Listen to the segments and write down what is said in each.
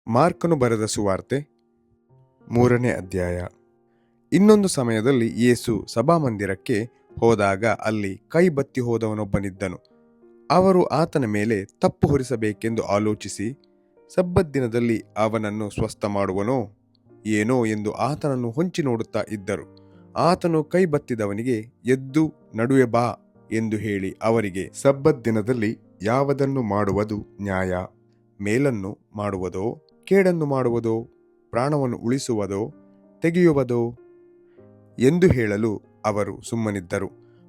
ಮಾರ್ಕನು ಬರೆದ ಸುವಾರ್ತೆ 3ನೇ ಅಧ್ಯಾಯ. ಇನ್ನೊಂದು ಸಮಯದಲ್ಲಿ ಯೇಸು ಸಭಾಮಂದಿರಕ್ಕೆ ಹೋದಾಗ ಅಲ್ಲಿ ಕೈ ಬತ್ತಿ ಹೋದವನೊಬ್ಬನಿದ್ದನು. ಅವರು ಆತನ ಮೇಲೆ ತಪ್ಪು ಹೊರಿಸಬೇಕೆಂದು ಆಲೋಚಿಸಿ, ಸಬ್ಬತ್ ದಿನದಲ್ಲಿ ಅವನನ್ನು ಸ್ವಸ್ಥ ಮಾಡುವನೋ ಏನೋ ಎಂದು ಆತನನ್ನು ಹೊಂಚಿ ನೋಡುತ್ತಾ ಇದ್ದರು. ಆತನು ಕೈ ಬತ್ತಿದವನಿಗೆ, ಎದ್ದು ನಡುವೆ ಬಾ ಎಂದು ಹೇಳಿ ಅವರಿಗೆ, ಸಬ್ಬತ್ ದಿನದಲ್ಲಿ ಯಾವುದನ್ನು ಮಾಡುವುದು ನ್ಯಾಯ? ಮೇಲನ್ನು ಮಾಡುವುದೋ, ಕೇಡನ್ನು ಮಾಡುವುದೋ, ಪ್ರಾಣವನ್ನು ಉಳಿಸುವುದೋ, ತೆಗೆಯುವುದೋ ಎಂದು ಹೇಳಲು ಅವರು ಸುಮ್ಮನಿದ್ದರು.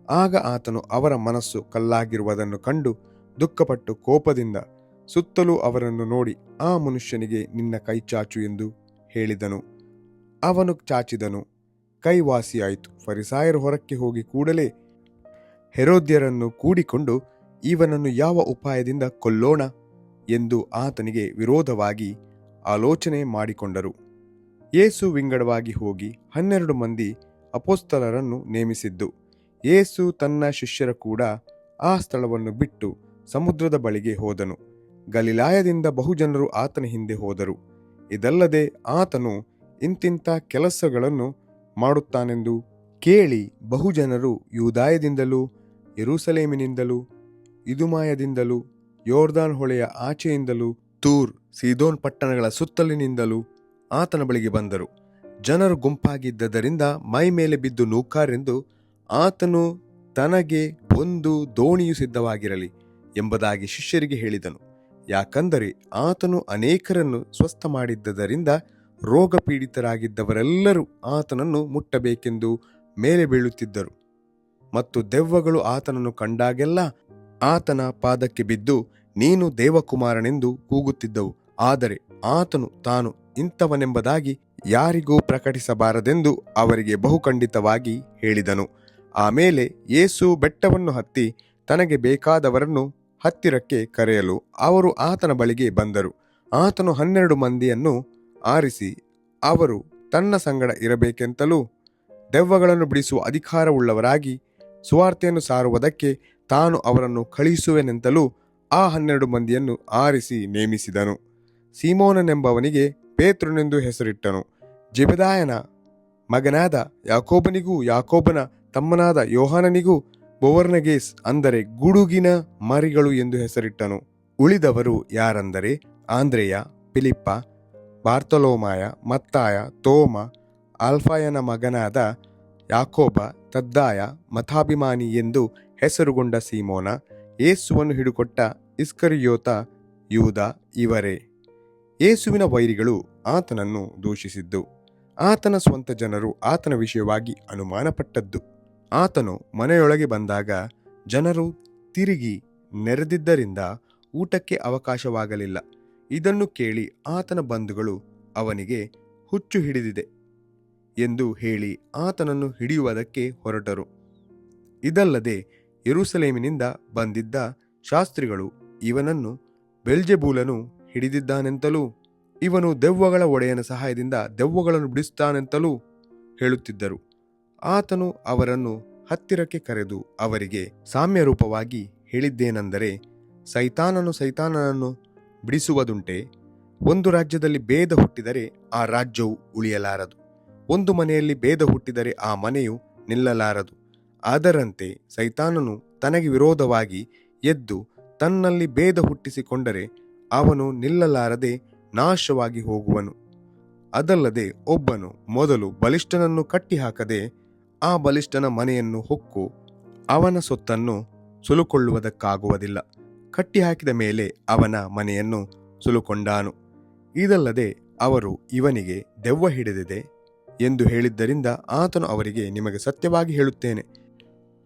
ಆಗ ಆತನು ಅವರ ಮನಸ್ಸು ಕಲ್ಲಾಗಿರುವುದನ್ನು ಕಂಡು ದುಃಖಪಟ್ಟು ಕೋಪದಿಂದ ಸುತ್ತಲೂ ಅವರನ್ನು ನೋಡಿ, ಆ ಮನುಷ್ಯನಿಗೆ ನಿನ್ನ ಕೈ ಚಾಚು ಎಂದು ಹೇಳಿದನು. ಅವನು ಚಾಚಿದನು, ಕೈ ವಾಸಿಯಾಯಿತು. ಫರಿಸಾಯರು ಹೊರಕ್ಕೆ ಹೋಗಿ ಕೂಡಲೇ ಹೆರೋದ್ಯರನ್ನು ಕೂಡಿಕೊಂಡು, ಇವನನ್ನು ಯಾವ ಉಪಾಯದಿಂದ ಕೊಲ್ಲೋಣ ಎಂದು ಆತನಿಗೆ ವಿರೋಧವಾಗಿ ಆಲೋಚನೆ ಮಾಡಿಕೊಂಡರು. ಯೇಸು ವಿಂಗಡವಾಗಿ ಹೋಗಿ 12 ಮಂದಿ ಅಪೊಸ್ತಲರನ್ನು ನೇಮಿಸಿದ್ದು. ಯೇಸು ತನ್ನ ಶಿಷ್ಯರ ಕೂಡ ಆ ಸ್ಥಳವನ್ನು ಬಿಟ್ಟು ಸಮುದ್ರದ ಬಳಿಗೆ ಹೋದನು. ಗಲಿಲಾಯದಿಂದ ಬಹುಜನರು ಆತನ ಹಿಂದೆ ಹೋದರು. ಇದಲ್ಲದೆ ಆತನು ಇಂತಿಂಥ ಕೆಲಸಗಳನ್ನು ಮಾಡುತ್ತಾನೆಂದು ಕೇಳಿ ಬಹುಜನರು ಯೂದಾಯದಿಂದಲೂ, ಯೆರೂಸಲೇಮಿನಿಂದಲೂ, ಇದುಮಾಯದಿಂದಲೂ, ಯೋರ್ದಾನ್ ಹೊಳೆಯ ಆಚೆಯಿಂದಲೂ, ತೂರ್, ಸೀದೋನ್ ಪಟ್ಟಣಗಳ ಸುತ್ತಲಿನಿಂದಲೂ ಆತನ ಬಳಿಗೆ ಬಂದರು. ಜನರು ಗುಂಪಾಗಿದ್ದರಿಂದ ಮೈ ಮೇಲೆ ಬಿದ್ದು ನೂಕಾರೆಂದು ಆತನು ತನಗೆ ಒಂದು ದೋಣಿಯು ಸಿದ್ಧವಾಗಿರಲಿ ಎಂಬುದಾಗಿ ಶಿಷ್ಯರಿಗೆ ಹೇಳಿದನು. ಯಾಕಂದರೆ ಆತನು ಅನೇಕರನ್ನು ಸ್ವಸ್ಥ ಮಾಡಿದ್ದರಿಂದ ರೋಗ ಪೀಡಿತರಾಗಿದ್ದವರೆಲ್ಲರೂ ಆತನನ್ನು ಮುಟ್ಟಬೇಕೆಂದು ಮೇಲೆ ಬೀಳುತ್ತಿದ್ದರು. ಮತ್ತು ದೆವ್ವಗಳು ಆತನನ್ನು ಕಂಡಾಗೆಲ್ಲ ಆತನ ಪಾದಕ್ಕೆ ಬಿದ್ದು, ನೀನು ದೇವಕುಮಾರನೆಂದು ಕೂಗುತ್ತಿದ್ದವು. ಆದರೆ ಆತನು ತಾನು ಇಂಥವನೆಂಬುದಾಗಿ ಯಾರಿಗೂ ಪ್ರಕಟಿಸಬಾರದೆಂದು ಅವರಿಗೆ ಬಹುಖಂಡಿತವಾಗಿ ಹೇಳಿದನು. ಆಮೇಲೆ ಯೇಸು ಬೆಟ್ಟವನ್ನು ಹತ್ತಿ ತನಗೆ ಬೇಕಾದವರನ್ನು ಹತ್ತಿರಕ್ಕೆ ಕರೆಯಲು ಅವರು ಆತನ ಬಳಿಗೆ ಬಂದರು. ಆತನು 12 ಮಂದಿಯನ್ನು ಆರಿಸಿ, ಅವರು ತನ್ನ ಸಂಗಡ ಇರಬೇಕೆಂತಲೂ ದೆವ್ವಗಳನ್ನು ಬಿಡಿಸುವ ಅಧಿಕಾರವುಳ್ಳವರಾಗಿ ಸುವಾರ್ತೆಯನ್ನು ಸಾರುವುದಕ್ಕೆ ತಾನು ಅವರನ್ನು ಕಳುಹಿಸುವೆನೆಂತಲೂ ಆ 12 ಮಂದಿಯನ್ನು ಆರಿಸಿ ನೇಮಿಸಿದನು. ಸೀಮೋನನೆಂಬವನಿಗೆ ಪೇತ್ರನೆಂದು ಹೆಸರಿಟ್ಟನು. ಜೆಬೆದಾಯನ ಮಗನಾದ ಯಾಕೋಬನಿಗೂ, ಯಾಕೋಬನ ತಮ್ಮನಾದ ಯೋಹಾನನಿಗೂ ಬೊವರ್ನಗೇಸ್ ಅಂದರೆ ಗುಡುಗಿನ ಮರಿಗಳು ಎಂದು ಹೆಸರಿಟ್ಟನು. ಉಳಿದವರು ಯಾರೆಂದರೆ ಆಂದ್ರೆಯ, ಫಿಲಿಪ್ಪ, ಬಾರ್ತಲೋಮಾಯ, ಮತ್ತಾಯ, ತೋಮ, ಆಲ್ಫಾಯನ ಮಗನಾದ ಯಾಕೋಬ, ತದ್ದಾಯ, ಮತಾಭಿಮಾನಿ ಎಂದು ಹೆಸರುಗೊಂಡ ಸೀಮೋನ, ಯೇಸುವನ್ನು ಹಿಡುಕೊಟ್ಟ ಇಸ್ಕರಿಯೋತ ಯೂದ ಇವರೇ. ಯೇಸುವಿನ ವೈರಿಗಳು ಆತನನ್ನು ದೂಷಿಸಿದ್ದು. ಆತನ ಸ್ವಂತ ಜನರು ಆತನ ವಿಷಯವಾಗಿ ಅನುಮಾನಪಟ್ಟದ್ದು. ಆತನು ಮನೆಯೊಳಗೆ ಬಂದಾಗ ಜನರು ತಿರುಗಿ ನೆರೆದಿದ್ದರಿಂದ ಊಟಕ್ಕೆ ಅವಕಾಶವಾಗಲಿಲ್ಲ. ಇದನ್ನು ಕೇಳಿ ಆತನ ಬಂಧುಗಳು ಅವನಿಗೆ ಹುಚ್ಚು ಹಿಡಿದಿದೆ ಎಂದು ಹೇಳಿ ಆತನನ್ನು ಹಿಡಿಯುವುದಕ್ಕೆ ಹೊರಟರು. ಇದಲ್ಲದೆ ಯೆರೂಸಲೇಮಿನಿಂದ ಬಂದಿದ್ದ ಶಾಸ್ತ್ರಿಗಳು ಇವನನ್ನು ಬೆಲ್ಜೆಬೂಲನು ಹಿಡಿದಿದ್ದಾನೆಂತಲೂ, ಇವನು ದೆವ್ವಗಳ ಒಡೆಯನ ಸಹಾಯದಿಂದ ದೆವ್ವಗಳನ್ನು ಬಿಡಿಸುತ್ತಾನೆಂತಲೂ ಹೇಳುತ್ತಿದ್ದರು. ಆತನು ಅವರನ್ನು ಹತ್ತಿರಕ್ಕೆ ಕರೆದು ಅವರಿಗೆ ಸಾಮ್ಯರೂಪವಾಗಿ ಹೇಳಿದ್ದೇನೆಂದರೆ, ಸೈತಾನನು ಸೈತಾನನನ್ನು ಬಿಡಿಸುವುದುಂಟೆ? ಒಂದು ರಾಜ್ಯದಲ್ಲಿ ಭೇದ ಹುಟ್ಟಿದರೆ ಆ ರಾಜ್ಯವು ಉಳಿಯಲಾರದು. ಒಂದು ಮನೆಯಲ್ಲಿ ಭೇದ ಹುಟ್ಟಿದರೆ ಆ ಮನೆಯು ನಿಲ್ಲಲಾರದು. ಅದರಂತೆ ಸೈತಾನನು ತನಗೆ ವಿರೋಧವಾಗಿ ಎದ್ದು ತನ್ನಲ್ಲಿ ಭೇದ ಹುಟ್ಟಿಸಿಕೊಂಡರೆ ಅವನು ನಿಲ್ಲಲಾರದೆ ನಾಶವಾಗಿ ಹೋಗುವನು. ಅದಲ್ಲದೆ ಒಬ್ಬನು ಮೊದಲು ಬಲಿಷ್ಠನನ್ನು ಕಟ್ಟಿಹಾಕದೆ ಆ ಬಲಿಷ್ಠನ ಮನೆಯನ್ನು ಹೊಕ್ಕು ಅವನ ಸೊತ್ತನ್ನು ಸುಲುಕೊಳ್ಳುವುದಕ್ಕಾಗುವುದಿಲ್ಲ. ಕಟ್ಟಿಹಾಕಿದ ಮೇಲೆ ಅವನ ಮನೆಯನ್ನು ಸುಲುಕೊಂಡಾನು. ಇದಲ್ಲದೆ ಅವರು ಇವನಿಗೆ ದೆವ್ವ ಹಿಡಿದಿದೆ ಎಂದು ಹೇಳಿದ್ದರಿಂದ ಆತನು ಅವರಿಗೆ, ನಿಮಗೆ ಸತ್ಯವಾಗಿ ಹೇಳುತ್ತೇನೆ,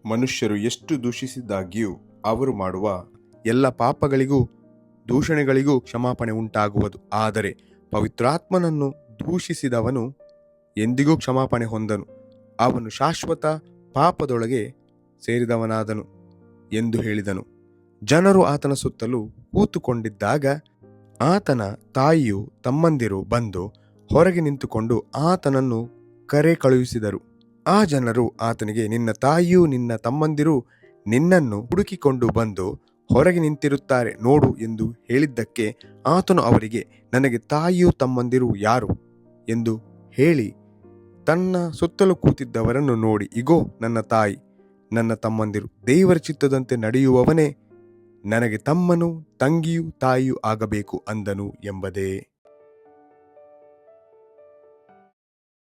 ಮನುಷ್ಯರು ಎಷ್ಟು ದೂಷಿಸಿದಾಗ್ಯೂ ಅವರು ಮಾಡುವ ಎಲ್ಲ ಪಾಪಗಳಿಗೂ ದೂಷಣೆಗಳಿಗೂ ಕ್ಷಮಾಪಣೆ ಉಂಟಾಗುವುದು. ಆದರೆ ಪವಿತ್ರಾತ್ಮನನ್ನು ದೂಷಿಸಿದವನು ಎಂದಿಗೂ ಕ್ಷಮಾಪಣೆ ಹೊಂದನು. ಅವನು ಶಾಶ್ವತ ಪಾಪದೊಳಗೆ ಸೇರಿದವನಾದನು ಎಂದು ಹೇಳಿದನು. ಜನರು ಆತನ ಸುತ್ತಲೂ ಕೂತುಕೊಂಡಿದ್ದಾಗ ಆತನ ತಾಯಿಯು ತಮ್ಮಂದಿರು ಬಂದು ಹೊರಗೆ ನಿಂತುಕೊಂಡು ಆತನನ್ನು ಕರೆ ಕಳುಹಿಸಿದರು. ಆ ಜನರು ಆತನಿಗೆ, ನಿನ್ನ ತಾಯಿಯೂ ನಿನ್ನ ತಮ್ಮಂದಿರು ನಿನ್ನನ್ನು ಹುಡುಕಿಕೊಂಡು ಬಂದು ಹೊರಗೆ ನಿಂತಿರುತ್ತಾರೆ ನೋಡು ಎಂದು ಹೇಳಿದ್ದಕ್ಕೆ ಆತನು ಅವರಿಗೆ, ನನಗೆ ತಾಯಿಯೂ ತಮ್ಮಂದಿರು ಯಾರು ಎಂದು ಹೇಳಿ ತನ್ನ ಸುತ್ತಲೂ ಕೂತಿದ್ದವರನ್ನು ನೋಡಿ, ಇಗೋ ನನ್ನ ತಾಯಿ, ನನ್ನ ತಮ್ಮಂದಿರು, ದೇವರ ಚಿತ್ತದಂತೆ ನಡೆಯುವವನೇ ನನಗೆ ತಮ್ಮನೂ ತಂಗಿಯೂ ತಾಯಿಯೂ ಆಗಬೇಕು ಅಂದನು ಎಂಬುದೇ.